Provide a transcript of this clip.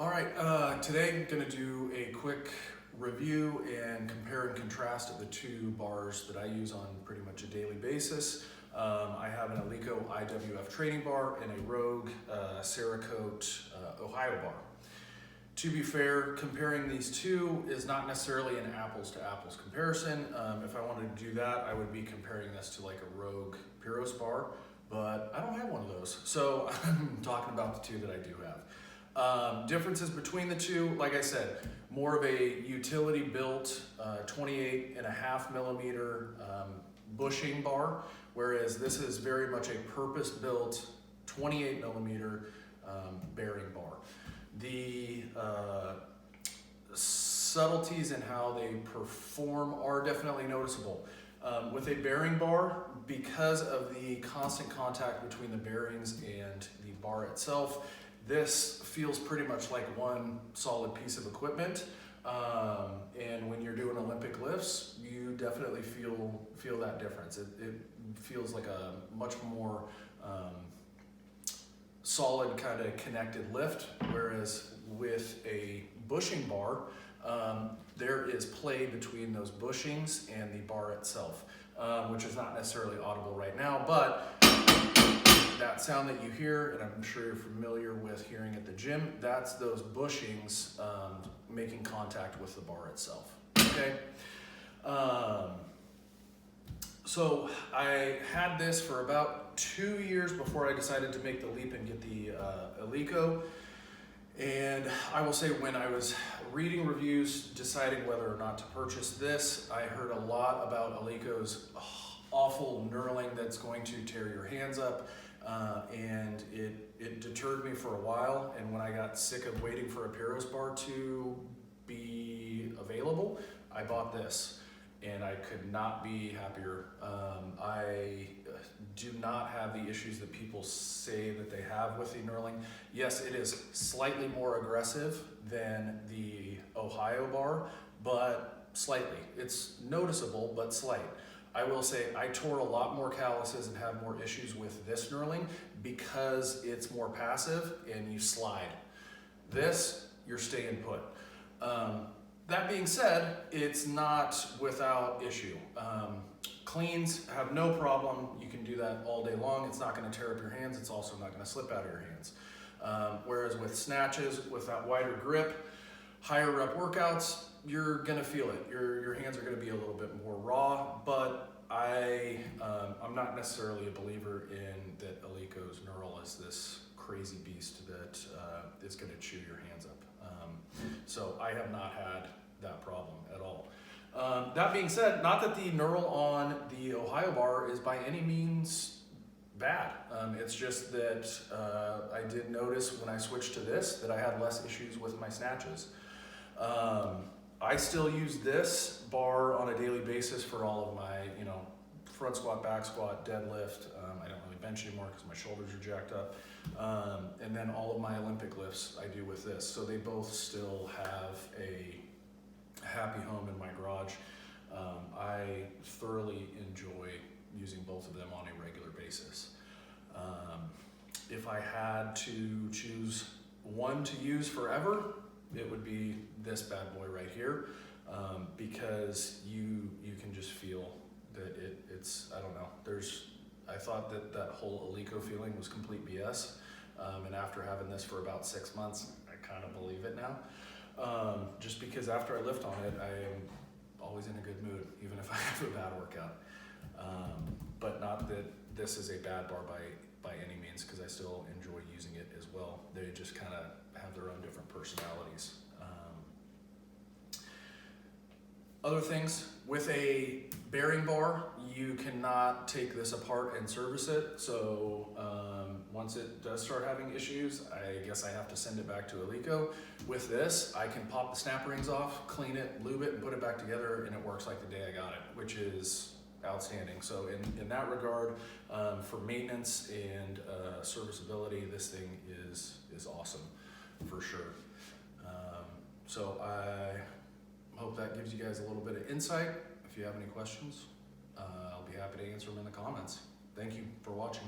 All right, today I'm going to do a quick review and compare and contrast of the two bars that I use on pretty much a daily basis. I have an Eleiko IWF training bar and a Rogue Cerakote Ohio bar. To be fair, comparing these two is not necessarily an apples to apples comparison. If I wanted to do that, I would be comparing this to like a Rogue Pyros bar, but I don't have one of those. So I'm talking about the two that I do have. Differences between the two, like I said, more of a utility built 28.5 millimeter bushing bar, whereas this is very much a purpose built 28 millimeter bearing bar. The subtleties in how they perform are definitely noticeable. With a bearing bar, because of the constant contact between the bearings and the bar itself, this feels pretty much like one solid piece of equipment. And when you're doing Olympic lifts, you definitely feel that difference. It feels like a much more solid kind of connected lift, whereas with a bushing bar, there is play between those bushings and the bar itself, which is not necessarily audible right now, but that sound that you hear, and I'm sure you're familiar with hearing at the gym, that's those bushings making contact with the bar itself, okay? So I had this for about 2 years before I decided to make the leap and get the Eleiko. And I will say, when I was reading reviews, deciding whether or not to purchase this, I heard a lot about Eleiko's awful knurling that's going to tear your hands up. And it deterred me for a while, and when I got sick of waiting for a Pyros bar to be available, I bought this, and I could not be happier. I do not have the issues that people say that they have with the knurling. Yes, it is slightly more aggressive than the Ohio bar, but slightly. It's noticeable, but slight. I will say I tore a lot more calluses and have more issues with this knurling because it's more passive and you slide. This, you're staying put. That being said, it's not without issue. Cleans have no problem. You can do that all day long. It's not going to tear up your hands. It's also not going to slip out of your hands. Whereas with snatches, with that wider grip, higher rep workouts, you're gonna feel it. Your hands are gonna be a little bit more raw, but I'm not necessarily a believer in that Eleiko's knurl is this crazy beast that is gonna chew your hands up. So I have not had that problem at all. That being said, not that the knurl on the Ohio bar is by any means bad. It's just that I did notice when I switched to this that I had less issues with my snatches. I still use this bar on a daily basis for all of my, front squat, back squat, deadlift. I don't really bench anymore because my shoulders are jacked up. And then all of my Olympic lifts I do with this. So they both still have a happy home in my garage. I thoroughly enjoy using both of them on a regular basis. If I had to choose one to use forever, it would be this bad boy right here, because you can just feel that it's I don't know. I thought that whole Eleiko feeling was complete BS, and after having this for about 6 months, I kind of believe it now. Just because after I lift on it, I am always in a good mood, even if I have a bad workout. But not that this is a bad bar by any means, because I still enjoy using it as well. They just kind of have their own different personalities. Other things, with a bearing bar, you cannot take this apart and service it. So once it does start having issues, I guess I have to send it back to Eleiko. With this, I can pop the snap rings off, clean it, lube it, and put it back together, and it works like the day I got it, which is outstanding. So in that regard, for maintenance and serviceability, this thing is awesome for sure. So I hope that gives you guys a little bit of insight. If you have any questions, I'll be happy to answer them in the comments. Thank you for watching.